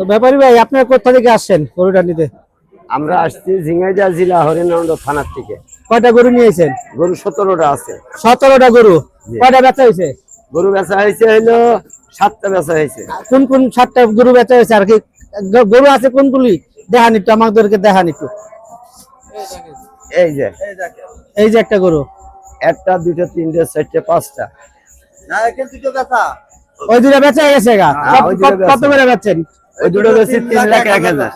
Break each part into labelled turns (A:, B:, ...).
A: তো ব্যাপারী ভাই আপনারা কোথা থেকে আসছেন গরুটা নিতে?
B: আমরা আসছি ঝিনাইদহ জেলা হরিণাকুণ্ড থানার থেকে।
A: কয়টা গরু নিয়েছেন?
B: গরু 17টা আছে।
A: 17টা গরু।
B: জি।
A: কয়টা বেচা হয়েছে?
B: গরু বেচা হয়েছে হলো 7টা বেচা হয়েছে।
A: কোন কোন 7টা গরু বেচা হয়েছে আর কি গরু আছে কোনগুলি দেখান একটু আমাদেরকে দেখান একটু।
B: এই যে
A: এই যে একটা গরু,
B: একটা, দুইটা, তিনটা, চারটা, পাঁচটা।
A: ওই দুটা বেচা গেছে গা।
B: হ্যাঁ, ওই দুটো
A: কত করে বেচছেন?
B: ওই দুটো বেশি 3,01,000।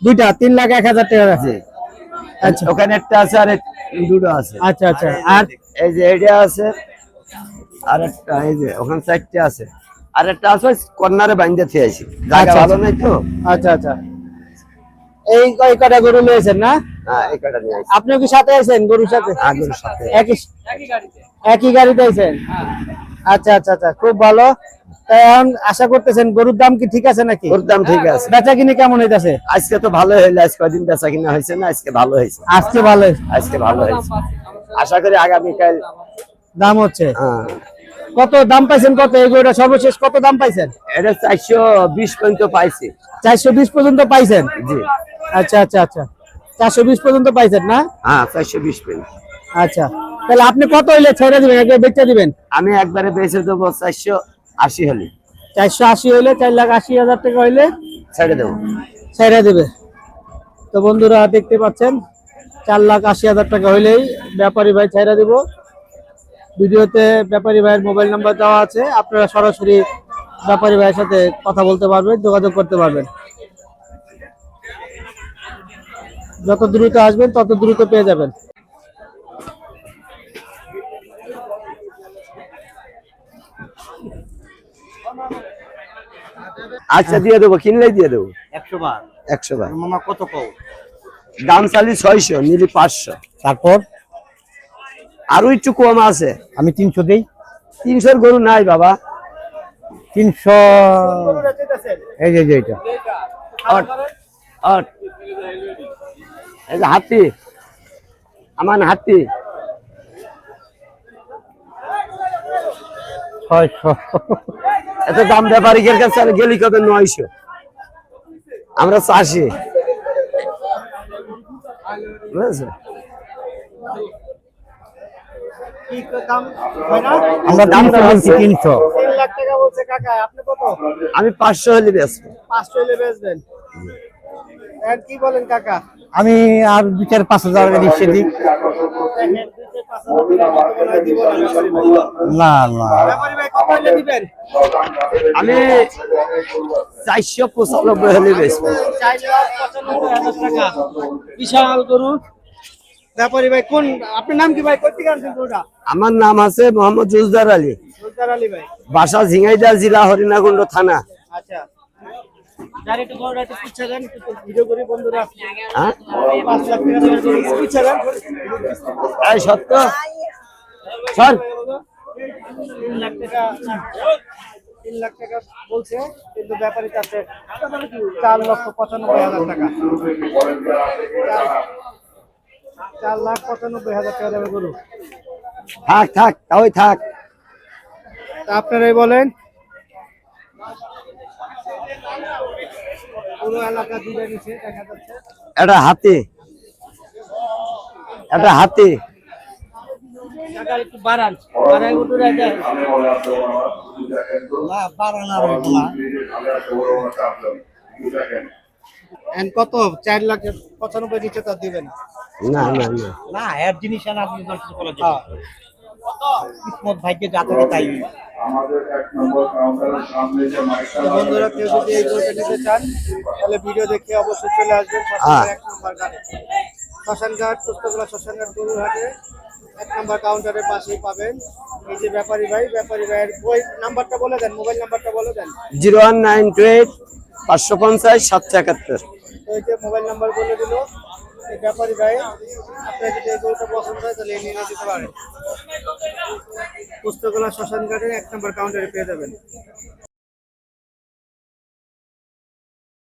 A: দুইটা 3,01,000 টাকা।
B: জি।
A: আচ্ছা
B: ওখানে একটা আছে আর দুটো আছে।
A: আচ্ছা আচ্ছা। আর
B: এই যে এইটা আছে আর একটা, এই যে ওখানে 4টা আছে আর একটা আছে কর্নারে বাইন্দা থেকে আইছি, জায়গা
A: আচ্ছা,
B: ভালো নাই তো।
A: আচ্ছা আচ্ছা। এই কয়টা গরু নিয়েছেন না?
B: হ্যাঁ, এই কটা নিয়ে আইছি।
A: আপনিও কি সাথে আইছেন গরুর সাথে?
B: আগের সাথে
A: একই গাড়িতে আইছেন? আচ্ছা আচ্ছা আচ্ছা, খুব ভালো। তাই এখন আশা করতেছেন গরুর দাম কি ঠিক আছে নাকি?
B: ওর দাম ঠিক আছে।
A: বেচা কিনি কেমন হইতাছে?
B: আজকে তো ভালো হইলো, আজ কয়দিন বেচা কিনা হয়েছে না, আজকে ভালো হয়েছে।
A: আজকে ভালো
B: আজকে ভালো হয়েছে, আশা করি আগামীকাল।
A: দাম হচ্ছে।
B: হ্যাঁ,
A: কত দাম পাইছেন? কত এই গরুটা সর্বশেষ কত দাম পাইছেন?
B: এটা 420 পর্যন্ত পাইছি।
A: 420 পর্যন্ত পাইছেন?
B: জি।
A: আচ্ছা আচ্ছা আচ্ছা, 420 পর্যন্ত পাইছেন না?
B: হ্যাঁ, 420 পর্যন্ত।
A: আচ্ছা, তাহলে আপনি কত হইলে ছেড়ে দিবেন, একবার বেচে দিবেন?
B: আমি একবারে বেচে দেবো 480 হলে।
A: 480 হইলে, 4,80,000 টাকা হইলে
B: ছেড়ে দেবো।
A: ছেড়ে দিবে। তো বন্ধুরা দেখতে পাচ্ছেন 4,80,000 টাকা হইলেই ব্যাপারী ভাই ছেড়ে দিব। ভিডিওতে ব্যাপারী ভাইয়ের মোবাইল নাম্বার দেওয়া আছে, আপনারা সরাসরি ব্যাপারী ভাইয়ের সাথে কথা বলতে পারবেন, যোগাযোগ করতে পারবেন। যত দ্রুত আসবেন তত দ্রুত পেয়ে যাবেন।
B: আচ্ছা, দিয়ে দেবো, কিনলেই দিয়ে দেবো।
A: 100 বার
B: 100 বার।
A: মামা কত কও?
B: দাম চালি 600, নিলি 500।
A: তারপর
B: আরো একটু কম আছে।
A: আমি 300 দেই।
B: 300 গরু নাই বাবা।
A: 300। এই যে এটা
B: আট আট। এই যে হাতি, আমার হাতি
A: 600।
B: এত দাম ব্যাপারীদের কাছে গেলি কত? 900। আমরা চাষি, বুঝেছো?
A: আমরা
B: দাম
A: 300 বলছি, 300।
C: 3 লাখ টাকা বলছে কাকা, আপনি কত?
B: আমি 500 হলে বেচবো।
C: 500 হলে বেচবেন। আর কি বলেন কাকা?
A: আমি আর 2-4-5,000 টাকা নিশ্চয় দিই। না না,
C: ব্যাপারী ভাই কত হলে দিবেন?
B: আমি 495 হলে বেচবো।
C: 4,95,000 টাকা বিশাল গরু। ব্যাপারী ভাই কোন, আপনার নাম কি ভাই? কই থেকে আনছেন গরুটা?
B: আমার নাম আছে মোহাম্মদ জুজদার আলী,
C: সুলতান আলী ভাই।
B: বাসা ঝিনাইদহ জেলা হরিণাকুণ্ড থানা।
C: আচ্ছা, যার একটু গরুটা একটু পুচ্ছা দেন, একটু ভিডিও করি বন্ধুরা।
B: হ্যাঁ,
C: 5 লাখ টাকা দামের গরু পুচ্ছা দেন।
B: এই সত্য স্যার।
C: 3 লাখ টাকা, 3 লাখ টাকা বলছে, কিন্তু ব্যাপারী কাছে 4,95,000 টাকা। 4,95,000 টাকা দামের গরু।
B: থাক থাক, তাই থাক।
C: তা আপনারাই বলেন, পুরো এলাকা জুড়ে নিচে দেখা যাচ্ছে।
B: এটা হাতি, এটা হাতি।
C: টাকা একটু বাড়ান, বাড়াই উঠে রাখেন।
A: না বাড়ান আর হইবো না।
C: এন্ড কত? 4,95,000 নিচে তো দিবেন
B: না না না,
A: না এর জিনিস আর আপনি দর্শক বলা যায়। কিসমত ভাগ্যে যা থাকে তাই।
D: আমাদের 1 নম্বর কাউন্টারের সামনে যে মাইকটা
C: তো বন্ধুরা কেউ যদি এই গরুটা নিতে চান তাহলে ভিডিও দেখে অবশ্যই চলে আসবেন
B: হ্যাঁ।
C: 1 নম্বর ঘাটে, শ্মশানঘাট, পুস্তকলা শ্মশানঘাট গরুর হাটে 1 নম্বর কাউন্টারের পাশেই পাবেন। এই যে ব্যাপারী ভাই, ব্যাপারী ভাইয়ের ওই নাম্বারটা বলে দেন, মোবাইল নাম্বারটা বলে দেন।
B: 01928 550 771।
C: তো এই যে মোবাইল নাম্বার বলে দিল এই ব্যাপারী ভাই। আপনার যদি এই গরুটা পছন্দ হয় তাহলে নিয়ে নিতে পারেন। পুস্তকলা শ্মশানঘাটের 1 নম্বর কাউন্টারে পেয়ে যাবেন।